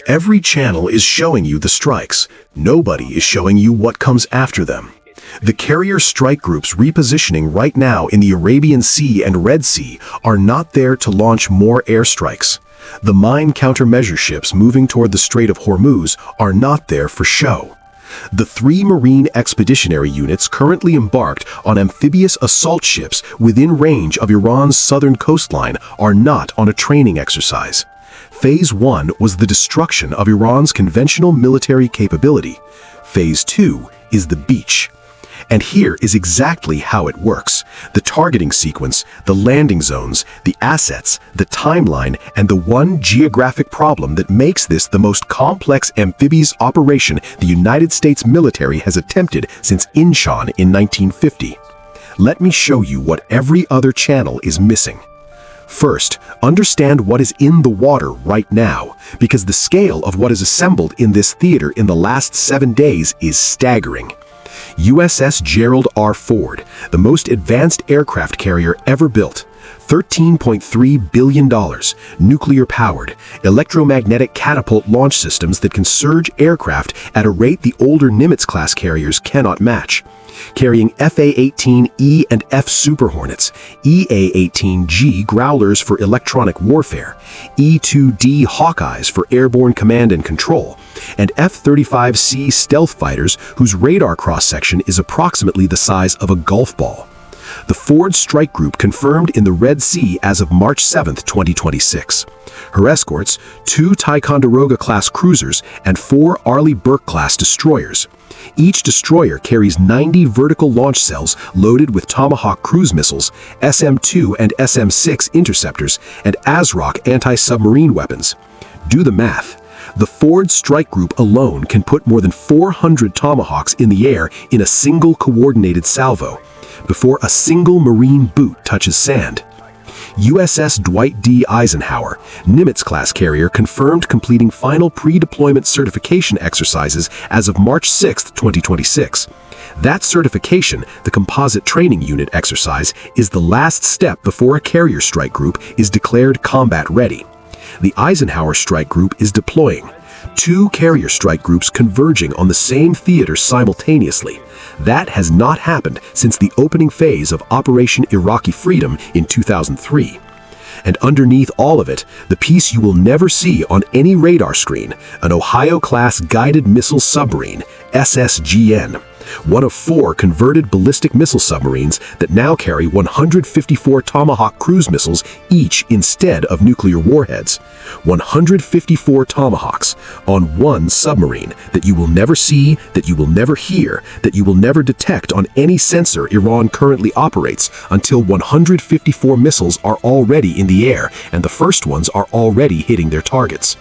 Every channel is showing you the strikes. Nobody is showing you what comes after them. The carrier strike groups repositioning right now in the Arabian Sea and Red Sea are not there to launch more airstrikes. The mine countermeasure ships moving toward the Strait of Hormuz are not there for show. The 3 Marine Expeditionary Units currently embarked on amphibious assault ships within range of Iran's southern coastline are not on a training exercise. Phase 1 was the destruction of Iran's conventional military capability. Phase 2 is the beach. And here is exactly how it works. The targeting sequence, the landing zones, the assets, the timeline, and the one geographic problem that makes this the most complex amphibious operation the United States military has attempted since Incheon in 1950. Let me show you what every other channel is missing. First, understand what is in the water right now, because the scale of what is assembled in this theater in the last 7 days is staggering. USS Gerald R. Ford, the most advanced aircraft carrier ever built. $13.3 billion, nuclear-powered, electromagnetic catapult launch systems that can surge aircraft at a rate the older Nimitz-class carriers cannot match. Carrying FA-18E and F Super Hornets, EA-18G Growlers for electronic warfare, E-2D Hawkeyes for airborne command and control, and F-35C stealth fighters whose radar cross-section is approximately the size of a golf ball. The Ford Strike Group confirmed in the Red Sea as of March 7, 2026. Her escorts, 2 Ticonderoga-class cruisers and 4 Arleigh Burke-class destroyers. Each destroyer carries 90 vertical launch cells loaded with Tomahawk cruise missiles, SM-2 and SM-6 interceptors, and ASROC anti-submarine weapons. Do the math. The Ford Strike Group alone can put more than 400 Tomahawks in the air in a single coordinated salvo, before a single Marine boot touches sand. USS Dwight D. Eisenhower, Nimitz-class carrier, confirmed completing final pre-deployment certification exercises as of March 6, 2026. That certification, the Composite Training Unit exercise, is the last step before a carrier strike group is declared combat ready. The Eisenhower Strike Group is deploying. 2 carrier strike groups converging on the same theater simultaneously. That has not happened since the opening phase of Operation Iraqi Freedom in 2003. And underneath all of it, the piece you will never see on any radar screen, an Ohio-class guided missile submarine, SSGN. One of 4 converted ballistic missile submarines that now carry 154 Tomahawk cruise missiles each instead of nuclear warheads. 154 Tomahawks on one submarine that you will never see, that you will never hear, that you will never detect on any sensor Iran currently operates until 154 missiles are already in the air and the first ones are already hitting their targets.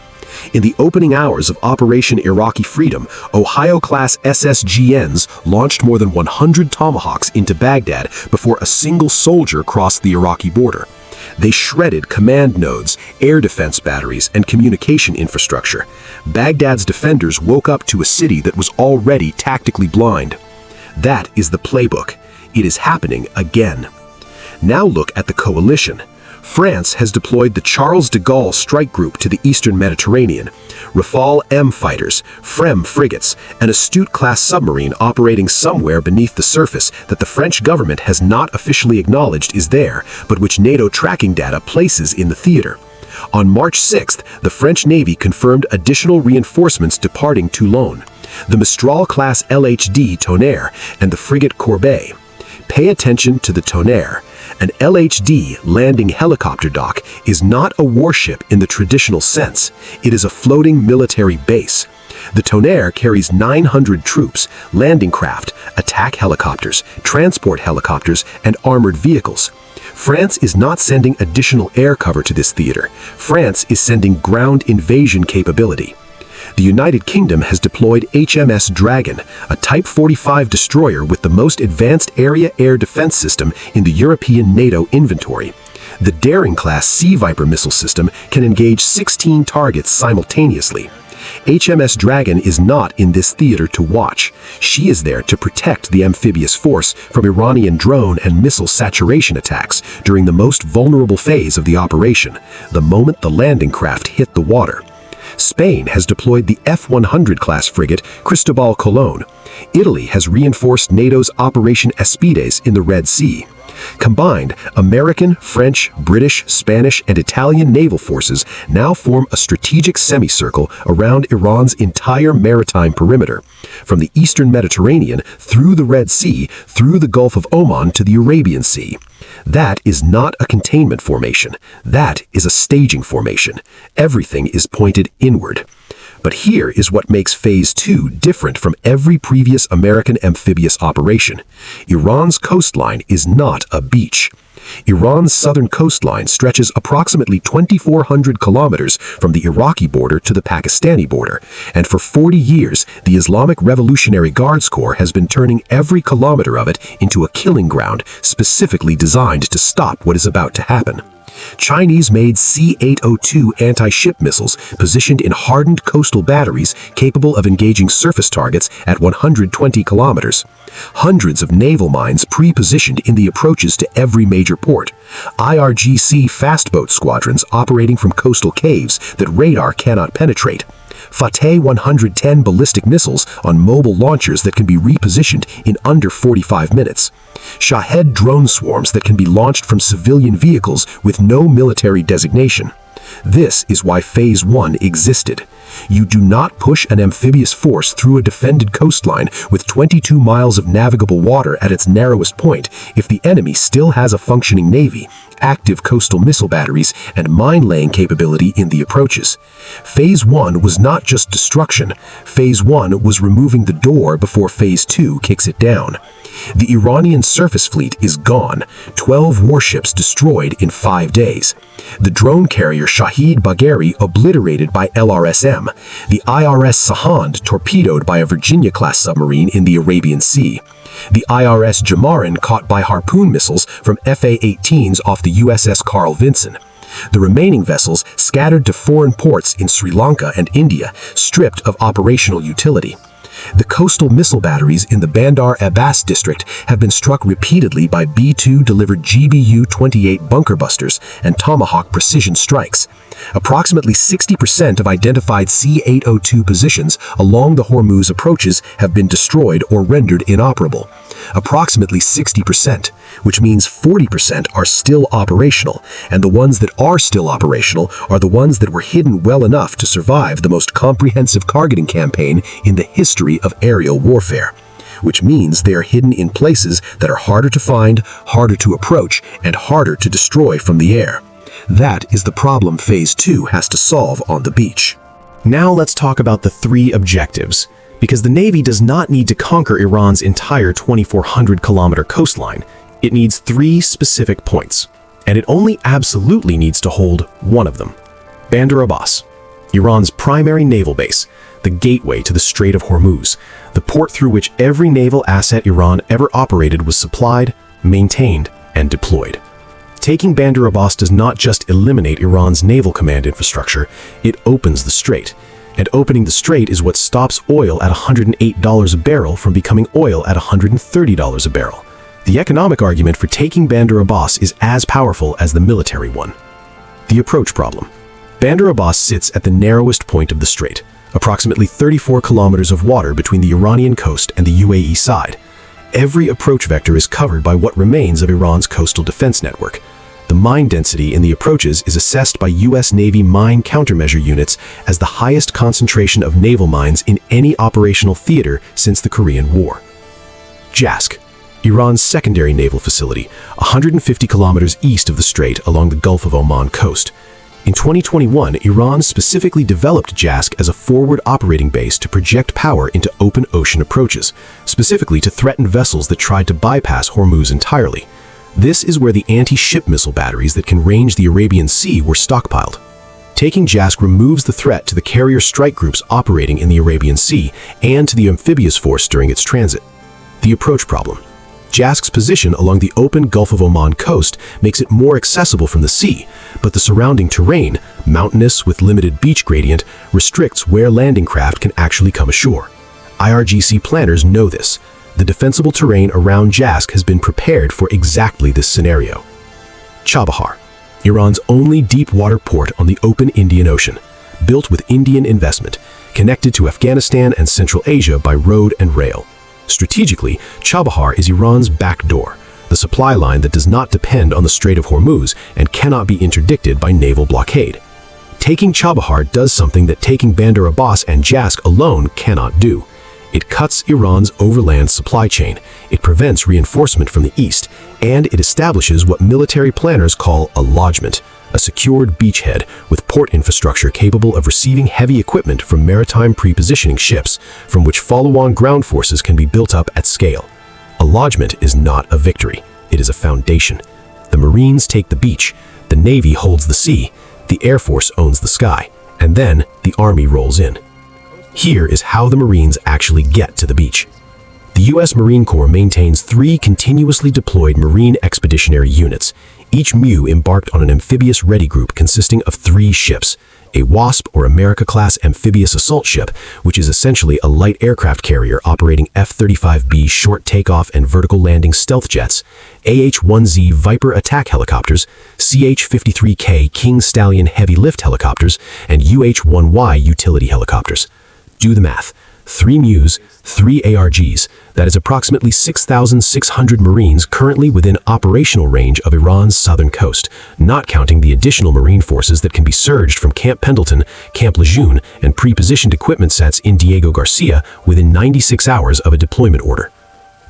In the opening hours of Operation Iraqi Freedom, Ohio-class SSGNs launched more than 100 Tomahawks into Baghdad before a single soldier crossed the Iraqi border. They shredded command nodes, air defense batteries, and communication infrastructure. Baghdad's defenders woke up to a city that was already tactically blind. That is the playbook. It is happening again. Now look at the coalition. France has deployed the Charles de Gaulle Strike Group to the eastern Mediterranean, Rafale M fighters, FREM frigates, an Astute-class submarine operating somewhere beneath the surface that the French government has not officially acknowledged is there, but which NATO tracking data places in the theater. On March 6th, the French Navy confirmed additional reinforcements departing Toulon, the Mistral-class LHD Tonnerre and the frigate Corbeil. Pay attention to the Tonnerre. An LHD landing helicopter dock is not a warship in the traditional sense. It is a floating military base. The Tonnerre carries 900 troops, landing craft, attack helicopters, transport helicopters, and armored vehicles. France is not sending additional air cover to this theater. France is sending ground invasion capability. The United Kingdom has deployed HMS Dragon, a Type 45 destroyer with the most advanced area air defense system in the European NATO inventory. The Daring-class Sea Viper missile system can engage 16 targets simultaneously. HMS Dragon is not in this theater to watch. She is there to protect the amphibious force from Iranian drone and missile saturation attacks during the most vulnerable phase of the operation, the moment the landing craft hit the water. Spain has deployed the F-100 class frigate Cristobal Colon. Italy has reinforced NATO's Operation Aspides in the Red Sea. Combined, American, French, British, Spanish, and Italian naval forces now form a strategic semicircle around Iran's entire maritime perimeter, from the eastern Mediterranean through the Red Sea, through the Gulf of Oman to the Arabian Sea. That is not a containment formation. That is a staging formation. Everything is pointed inward. But here is what makes Phase 2 different from every previous American amphibious operation. Iran's coastline is not a beach. Iran's southern coastline stretches approximately 2,400 kilometers from the Iraqi border to the Pakistani border, and for 40 years, the Islamic Revolutionary Guards Corps has been turning every kilometer of it into a killing ground specifically designed to stop what is about to happen. Chinese-made C-802 anti-ship missiles positioned in hardened coastal batteries capable of engaging surface targets at 120 kilometers. Hundreds of naval mines pre-positioned in the approaches to every major port. IRGC fastboat squadrons operating from coastal caves that radar cannot penetrate. Fateh 110 ballistic missiles on mobile launchers that can be repositioned in under 45 minutes. Shahed drone swarms that can be launched from civilian vehicles with no military designation. This is why Phase 1 existed. You do not push an amphibious force through a defended coastline with 22 miles of navigable water at its narrowest point if the enemy still has a functioning navy, active coastal missile batteries, and mine-laying capability in the approaches. Phase 1 was not just destruction. Phase 1 was removing the door before Phase 2 kicks it down. The Iranian surface fleet is gone, 12 warships destroyed in 5 days. The drone carrier Shahid Bagheri obliterated by LRSM. The IRS Sahand torpedoed by a Virginia-class submarine in the Arabian Sea. The IRS Jamarin caught by harpoon missiles from FA-18s off the USS Carl Vinson. The remaining vessels scattered to foreign ports in Sri Lanka and India, stripped of operational utility. The coastal missile batteries in the Bandar Abbas district have been struck repeatedly by B-2 delivered GBU-28 bunker busters and Tomahawk precision strikes. Approximately 60% of identified C-802 positions along the Hormuz approaches have been destroyed or rendered inoperable. Approximately 60%, which means 40% are still operational, and the ones that are still operational are the ones that were hidden well enough to survive the most comprehensive targeting campaign in the history of aerial warfare, which means they are hidden in places that are harder to find, harder to approach, and harder to destroy from the air. That is the problem Phase 2 has to solve on the beach. Now let's talk about the 3 objectives, because the Navy does not need to conquer Iran's entire 2,400-kilometer coastline. It needs 3 specific points, and it only absolutely needs to hold one of them. Bandar Abbas, Iran's primary naval base, the gateway to the Strait of Hormuz, the port through which every naval asset Iran ever operated was supplied, maintained, and deployed. Taking Bandar Abbas does not just eliminate Iran's naval command infrastructure, it opens the strait. And opening the strait is what stops oil at $108 a barrel from becoming oil at $130 a barrel. The economic argument for taking Bandar Abbas is as powerful as the military one. The approach problem. Bandar Abbas sits at the narrowest point of the strait, approximately 34 kilometers of water between the Iranian coast and the UAE side. Every approach vector is covered by what remains of Iran's coastal defense network. The mine density in the approaches is assessed by U.S. Navy mine countermeasure units as the highest concentration of naval mines in any operational theater since the Korean War. Jask, Iran's secondary naval facility, 150 kilometers east of the strait along the Gulf of Oman coast. In 2021, Iran specifically developed Jask as a forward operating base to project power into open ocean approaches, specifically to threaten vessels that tried to bypass Hormuz entirely. This is where the anti-ship missile batteries that can range the Arabian Sea were stockpiled. Taking Jask removes the threat to the carrier strike groups operating in the Arabian Sea and to the amphibious force during its transit. The approach problem. Jask's position along the open Gulf of Oman coast makes it more accessible from the sea, but the surrounding terrain, mountainous with limited beach gradient, restricts where landing craft can actually come ashore. IRGC planners know this. The defensible terrain around Jask has been prepared for exactly this scenario. Chabahar, Iran's only deep water port on the open Indian Ocean. built with Indian investment, connected to Afghanistan and Central Asia by road and rail. Strategically, Chabahar is Iran's back door, the supply line that does not depend on the Strait of Hormuz and cannot be interdicted by naval blockade. Taking Chabahar does something that taking Bandar Abbas and Jask alone cannot do. It cuts Iran's overland supply chain, it prevents reinforcement from the east, and it establishes what military planners call a lodgement, a secured beachhead with port infrastructure capable of receiving heavy equipment from maritime pre-positioning ships, from which follow-on ground forces can be built up at scale. A lodgement is not a victory, it is a foundation. The Marines take the beach, the Navy holds the sea, the Air Force owns the sky, and then the Army rolls in. Here is how the Marines actually get to the beach. The U.S. Marine Corps maintains 3 continuously deployed Marine Expeditionary Units, each MU embarked on an amphibious ready group consisting of 3 ships, a WASP or America-class amphibious assault ship, which is essentially a light aircraft carrier operating F-35B short takeoff and vertical landing stealth jets, AH-1Z Viper attack helicopters, CH-53K King Stallion heavy lift helicopters, and UH-1Y utility helicopters. Do the math. 3 MUs, 3 ARGs, that is approximately 6,600 Marines currently within operational range of Iran's southern coast, not counting the additional Marine forces that can be surged from Camp Pendleton, Camp Lejeune, and pre-positioned equipment sets in Diego Garcia within 96 hours of a deployment order.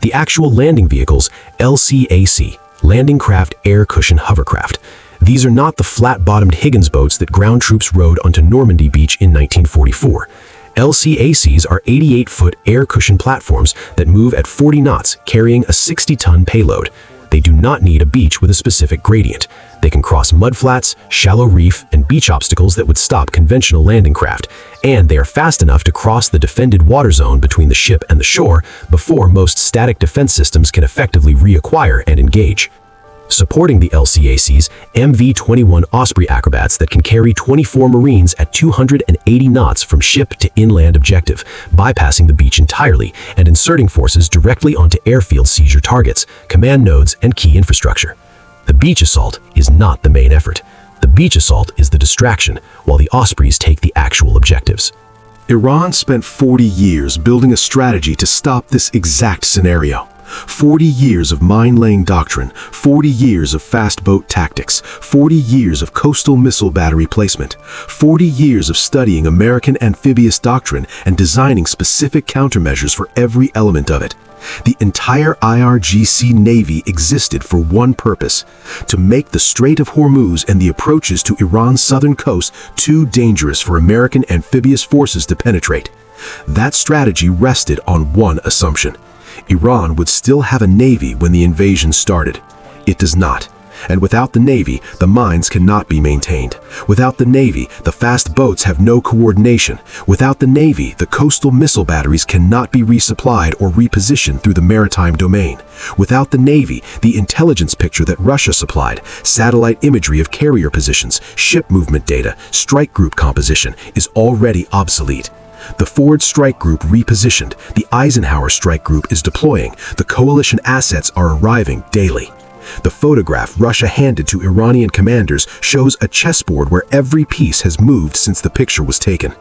The actual landing vehicles, LCAC, Landing Craft Air Cushion Hovercraft. These are not the flat-bottomed Higgins boats that ground troops rode onto Normandy Beach in 1944. LCACs are 88-foot air cushion platforms that move at 40 knots, carrying a 60-ton payload. They do not need a beach with a specific gradient. They can cross mudflats, shallow reef, and beach obstacles that would stop conventional landing craft, and they are fast enough to cross the defended water zone between the ship and the shore before most static defense systems can effectively reacquire and engage. Supporting the LCACs, MV-21 Osprey Acrobats that can carry 24 Marines at 280 knots from ship to inland objective, bypassing the beach entirely and inserting forces directly onto airfield seizure targets, command nodes, and key infrastructure. The beach assault is not the main effort. The beach assault is the distraction, while the Ospreys take the actual objectives. Iran spent 40 years building a strategy to stop this exact scenario. 40 years of mine-laying doctrine, 40 years of fast boat tactics, 40 years of coastal missile battery placement, 40 years of studying American amphibious doctrine and designing specific countermeasures for every element of it. The entire IRGC Navy existed for one purpose: to make the Strait of Hormuz and the approaches to Iran's southern coast too dangerous for American amphibious forces to penetrate. That strategy rested on one assumption: Iran would still have a navy when the invasion started. It does not. And without the navy, the mines cannot be maintained. Without the navy, the fast boats have no coordination. Without the navy, the coastal missile batteries cannot be resupplied or repositioned through the maritime domain. Without the navy, the intelligence picture that Russia supplied, satellite imagery of carrier positions, ship movement data, strike group composition, is already obsolete. The Ford Strike Group repositioned, the Eisenhower Strike Group is deploying, the coalition assets are arriving daily. The photograph Russia handed to Iranian commanders shows a chessboard where every piece has moved since the picture was taken.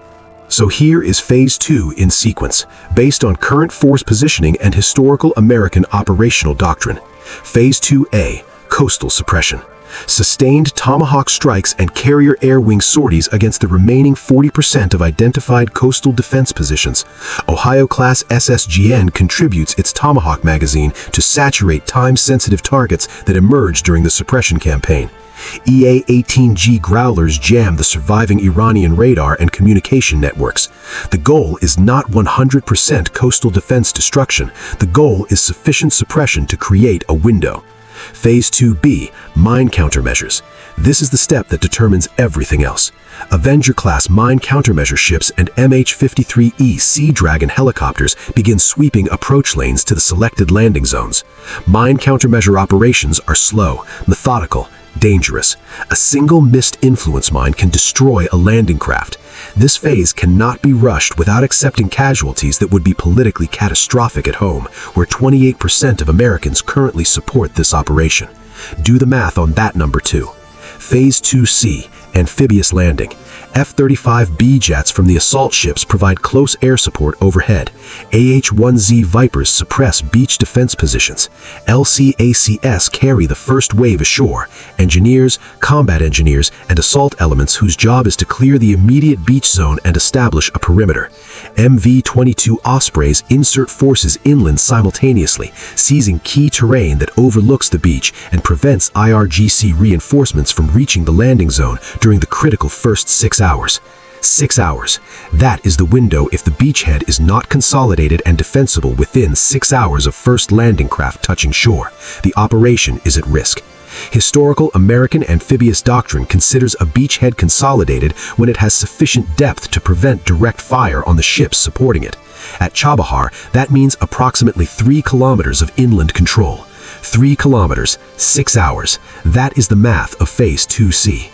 So here is Phase 2 in sequence, based on current force positioning and historical American operational doctrine. Phase 2A, Coastal Suppression. Sustained Tomahawk strikes and carrier air wing sorties against the remaining 40% of identified coastal defense positions. Ohio-class SSGN contributes its Tomahawk magazine to saturate time-sensitive targets that emerged during the suppression campaign. EA-18G Growlers jam the surviving Iranian radar and communication networks. The goal is not 100% coastal defense destruction. The goal is sufficient suppression to create a window. Phase 2B, Mine Countermeasures. This is the step that determines everything else. Avenger-class mine countermeasure ships and MH-53E Sea Dragon helicopters begin sweeping approach lanes to the selected landing zones. Mine countermeasure operations are slow, methodical, dangerous. A single missed influence mine can destroy a landing craft. This phase cannot be rushed without accepting casualties that would be politically catastrophic at home, where 28% of Americans currently support this operation. Do the math on that number too. Phase 2C, Amphibious landing. F-35B jets from the assault ships provide close air support overhead. AH-1Z Vipers suppress beach defense positions. LCACs carry the first wave ashore. Engineers, combat engineers, and assault elements whose job is to clear the immediate beach zone and establish a perimeter. MV-22 Ospreys insert forces inland simultaneously, seizing key terrain that overlooks the beach and prevents IRGC reinforcements from reaching the landing zone during the critical first 6 hours. 6 hours. That is the window if the beachhead is not consolidated and defensible within 6 hours of first landing craft touching shore. The operation is at risk. Historical American amphibious doctrine considers a beachhead consolidated when it has sufficient depth to prevent direct fire on the ships supporting it. At Chabahar, that means approximately 3 kilometers of inland control. 3 kilometers, 6 hours. That is the math of Phase 2C.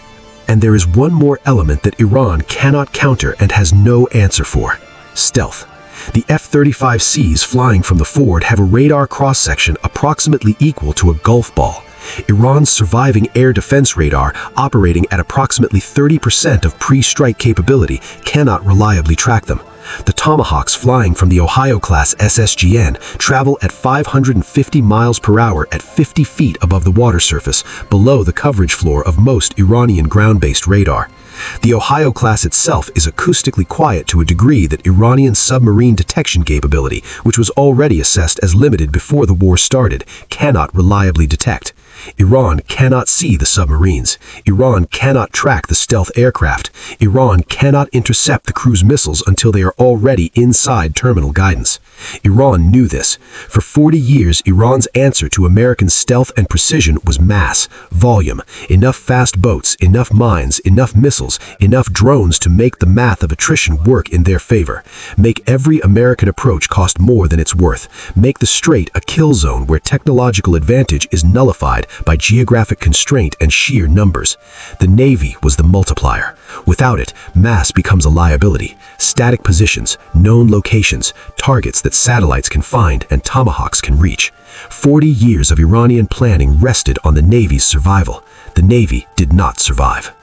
And there is one more element that Iran cannot counter and has no answer for: stealth. The F-35Cs flying from the forward have a radar cross-section approximately equal to a golf ball. Iran's surviving air defense radar, operating at approximately 30% of pre-strike capability, cannot reliably track them. The Tomahawks flying from the Ohio-class SSGN travel at 550 miles per hour at 50 feet above the water surface, below the coverage floor of most Iranian ground-based radar. The Ohio class itself is acoustically quiet to a degree that Iranian submarine detection capability, which was already assessed as limited before the war started, cannot reliably detect. Iran cannot see the submarines. Iran cannot track the stealth aircraft. Iran cannot intercept the cruise missiles until they are already inside terminal guidance. Iran knew this. For 40 years, Iran's answer to American stealth and precision was mass, volume, enough fast boats, enough mines, enough missiles, enough drones to make the math of attrition work in their favor. Make every American approach cost more than it's worth. Make the strait a kill zone where technological advantage is nullified by geographic constraint and sheer numbers. The Navy was the multiplier. Without it, mass becomes a liability. Static positions, known locations, targets that satellites can find and Tomahawks can reach. 40 years of Iranian planning rested on the Navy's survival. The Navy did not survive.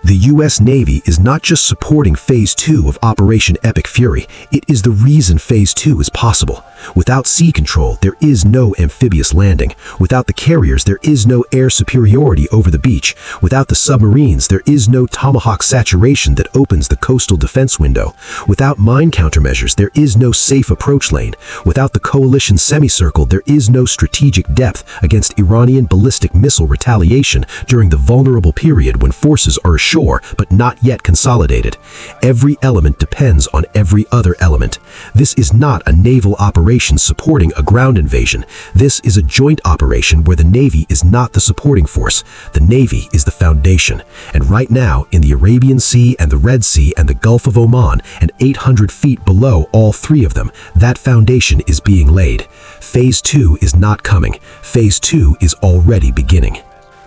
The U.S. Navy is not just supporting Phase 2 of Operation Epic Fury, it is the reason Phase 2 is possible. Without sea control, there is no amphibious landing. Without the carriers, there is no air superiority over the beach. Without the submarines, there is no Tomahawk saturation that opens the coastal defense window. Without mine countermeasures, there is no safe approach lane. Without the coalition semicircle, there is no strategic depth against Iranian ballistic missile retaliation during the vulnerable period when forces are ashore but not yet consolidated. Every element depends on every other element. This is not a naval operation supporting a ground invasion. This is a joint operation where the Navy is not the supporting force. The Navy is the foundation. And right now, in the Arabian Sea and the Red Sea and the Gulf of Oman, and 800 feet below all three of them, that foundation is being laid. Phase 2 is not coming. Phase 2 is already beginning.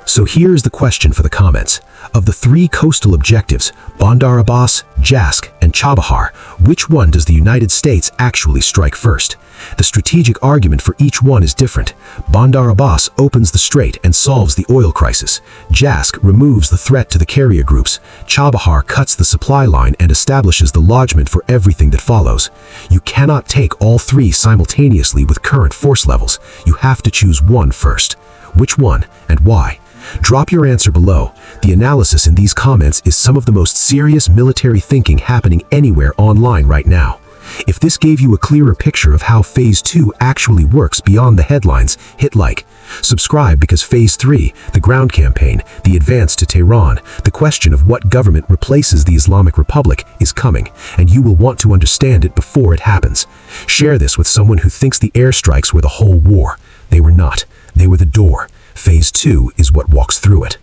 So here's the question for the comments. Of the 3 coastal objectives, Bandar Abbas, Jask, and Chabahar, which one does the United States actually strike first? The strategic argument for each one is different. Bandar Abbas opens the strait and solves the oil crisis. Jask removes the threat to the carrier groups. Chabahar cuts the supply line and establishes the lodgement for everything that follows. You cannot take all 3 simultaneously with current force levels. You have to choose one first. Which one and why? Drop your answer below. The analysis in these comments is some of the most serious military thinking happening anywhere online right now. If this gave you a clearer picture of how Phase 2 actually works beyond the headlines, hit like. Subscribe because Phase 3, the ground campaign, the advance to Tehran, the question of what government replaces the Islamic Republic is coming, and you will want to understand it before it happens. Share this with someone who thinks the airstrikes were the whole war. They were not. They were the door. Phase 2 is what walks through it.